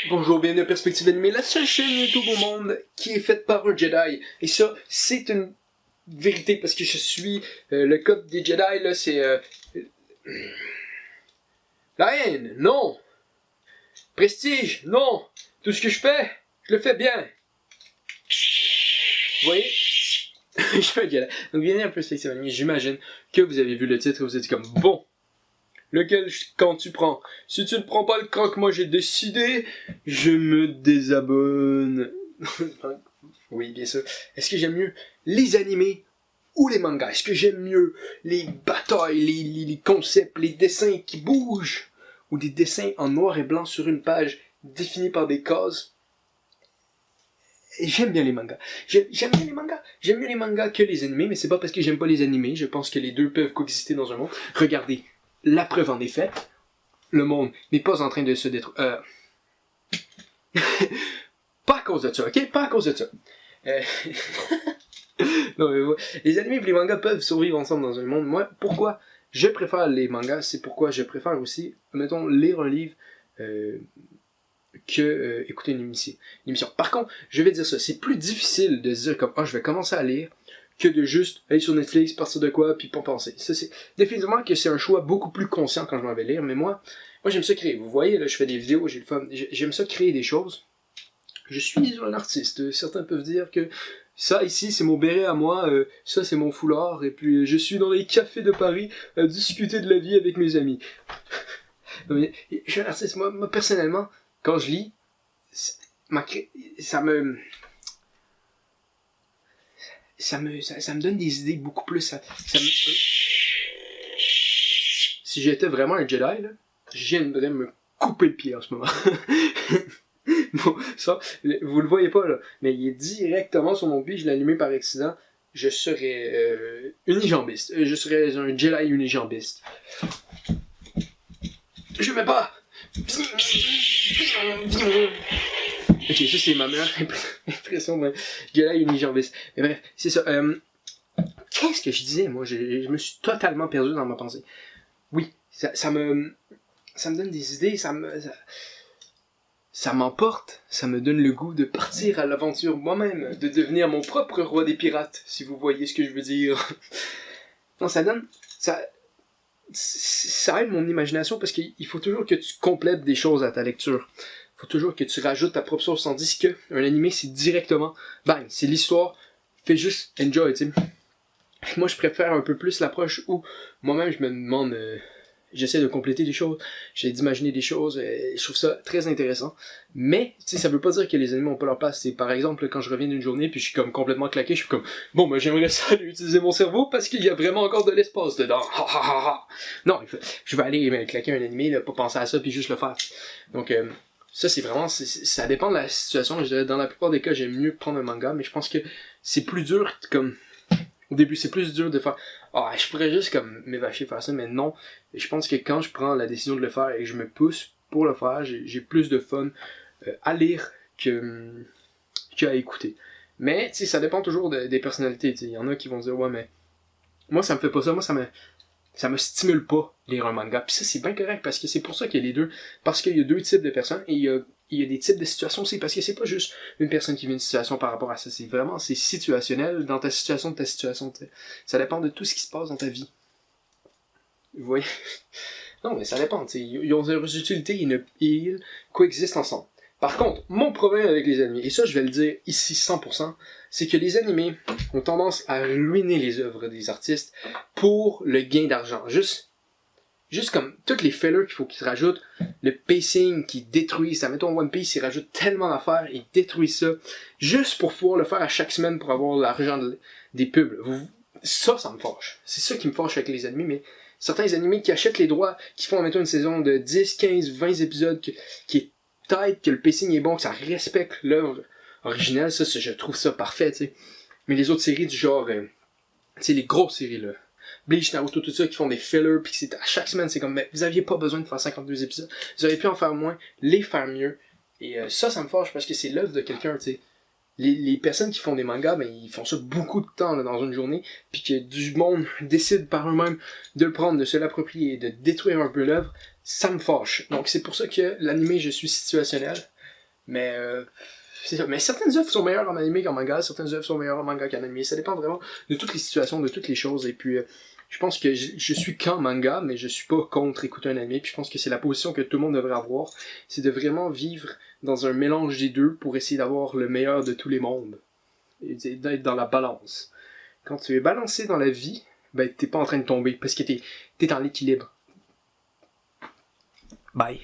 Bonjour, bienvenue à Perspective Animée, la seule chaîne YouTube au monde qui est faite par un Jedi. Et ça, c'est une vérité parce que je suis le code des Jedi, là, c'est... La haine, non. Prestige, non. Tout ce que je fais, je le fais bien. Vous voyez? Je suis un Jedi. Donc bienvenue à Perspective Animée, j'imagine que vous avez vu le titre et vous êtes dit comme, bon, lequel quand tu prends? Si tu ne prends pas le camp que moi j'ai décidé, je me désabonne. Oui, bien sûr. Est-ce que j'aime mieux les animés ou les mangas? Est-ce que j'aime mieux les batailles, les concepts, les dessins qui bougent? Ou des dessins en noir et blanc sur une page définie par des cases? Et j'aime bien les mangas. J'aime bien les mangas. J'aime mieux les mangas que les animés, mais c'est pas parce que j'aime pas les animés. Je pense que les deux peuvent coexister dans un monde. Regardez. La preuve en est faite, le monde n'est pas en train de se détruire. Pas à cause de ça, ok? Pas à cause de ça. Non, mais ouais. Les animés et les mangas peuvent survivre ensemble dans un monde. Moi, pourquoi je préfère les mangas, c'est pourquoi je préfère aussi, mettons, lire un livre que écouter une émission. Par contre, je vais dire ça, c'est plus difficile de se dire comme, je vais commencer à lire, que de juste aller sur Netflix, partir de quoi, puis pas penser. Ça, c'est définitivement que c'est un choix beaucoup plus conscient quand je m'en vais lire, mais moi j'aime ça créer. Vous voyez, là, je fais des vidéos, j'ai le fun, j'aime ça créer des choses. Je suis un artiste. Certains peuvent dire que ça, ici, c'est mon béret à moi, ça, c'est mon foulard, et puis je suis dans les cafés de Paris à discuter de la vie avec mes amis. Je suis un artiste. Moi personnellement, quand je lis, ça me donne des idées beaucoup plus. Si j'étais vraiment un Jedi, là, je viendrais me couper le pied en ce moment. Bon, ça, vous le voyez pas là, mais il est directement sur mon pied, je l'ai allumé par accident. Je serais unijambiste. Je serais un Jedi unijambiste. Je mets pas! Ok, ça c'est ma meilleure impression de Jedi unijambiste. Mais bref, c'est ça. Qu'est-ce que je disais, moi? Je me suis totalement perdu dans ma pensée. Oui, ça me donne des idées, ça m'emporte, ça me donne le goût de partir à l'aventure moi-même, de devenir mon propre roi des pirates, si vous voyez ce que je veux dire. Non, ça aide mon imagination parce qu'il faut toujours que tu complètes des choses à ta lecture. Il faut toujours que tu rajoutes ta propre source, tandis que un animé, c'est directement, bang, c'est l'histoire, fais juste enjoy, tu sais. Moi, je préfère un peu plus l'approche où moi-même, je me demande, j'essaie de compléter des choses, j'essaie d'imaginer des choses, je trouve ça très intéressant. Mais, tu sais, ça veut pas dire que les animés ont pas leur place. C'est par exemple, quand je reviens d'une journée, puis je suis comme complètement claqué, je suis comme, bon, ben j'aimerais ça aller utiliser mon cerveau parce qu'il y a vraiment encore de l'espace dedans. Non, je vais aller claquer un animé, là, pas penser à ça, puis juste le faire. Donc, ça, c'est vraiment, ça dépend de la situation. Je dirais, dans la plupart des cas, j'aime mieux prendre un manga, mais je pense que c'est plus dur, comme, au début, c'est plus dur de faire, je pourrais juste comme m'évacher faire ça, mais non. Je pense que quand je prends la décision de le faire et que je me pousse pour le faire, j'ai plus de fun à lire qu'à écouter. Mais, tu sais, ça dépend toujours des personnalités, tu sais. Il y en a qui vont dire, ouais, mais moi, ça me fait pas ça, moi, ça me stimule pas lire un manga. Puis ça, c'est bien correct, parce que c'est pour ça qu'il y a les deux. Parce qu'il y a deux types de personnes, et il y a des types de situations aussi, parce que c'est pas juste une personne qui vit une situation par rapport à ça, c'est situationnel dans ta situation, t'sais. Ça dépend de tout ce qui se passe dans ta vie. Vous voyez? Non, mais ça dépend, t'sais. Ils ont des utilités, ils coexistent ensemble. Par contre, mon problème avec les animés, et ça je vais le dire ici 100%, c'est que les animés ont tendance à ruiner les œuvres des artistes pour le gain d'argent. Juste comme toutes les fillers qu'il faut qu'ils rajoutent, le pacing qui détruit ça. Mettons One Piece, ils rajoutent tellement d'affaires, ils détruisent ça, juste pour pouvoir le faire à chaque semaine pour avoir l'argent des pubs. Ça me fâche. C'est ça qui me fâche avec les animés, mais certains animés qui achètent les droits, qui font, mettons, une saison de 10, 15, 20 épisodes, qui est tight, que le pacing est bon, que ça respecte l'œuvre originale, ça, je trouve ça parfait, tu sais. Mais les autres séries du genre, tu sais, les grosses séries, là, Bleach, Naruto, tout ça, qui font des fillers, pis c'est à chaque semaine, c'est comme, mais vous aviez pas besoin de faire 52 épisodes, vous auriez pu en faire moins, les faire mieux, et ça me fâche parce que c'est l'œuvre de quelqu'un, tu sais. Les personnes qui font des mangas, ben ils font ça beaucoup de temps là, dans une journée, puis que du monde décide par eux-mêmes de le prendre, de se l'approprier, de détruire un peu l'œuvre, ça me fâche. Donc c'est pour ça que l'anime, je suis situationnel. C'est ça. Mais certaines œuvres sont meilleures en animé qu'en manga, certaines œuvres sont meilleures en manga qu'en animé. Ça dépend vraiment de toutes les situations, de toutes les choses. Et puis, je pense que je suis qu'en manga, mais je suis pas contre écouter un animé. Puis je pense que c'est la position que tout le monde devrait avoir. C'est de vraiment vivre dans un mélange des deux pour essayer d'avoir le meilleur de tous les mondes. Et d'être dans la balance. Quand tu es balancé dans la vie, ben t'es pas en train de tomber parce que t'es dans l'équilibre. Bye.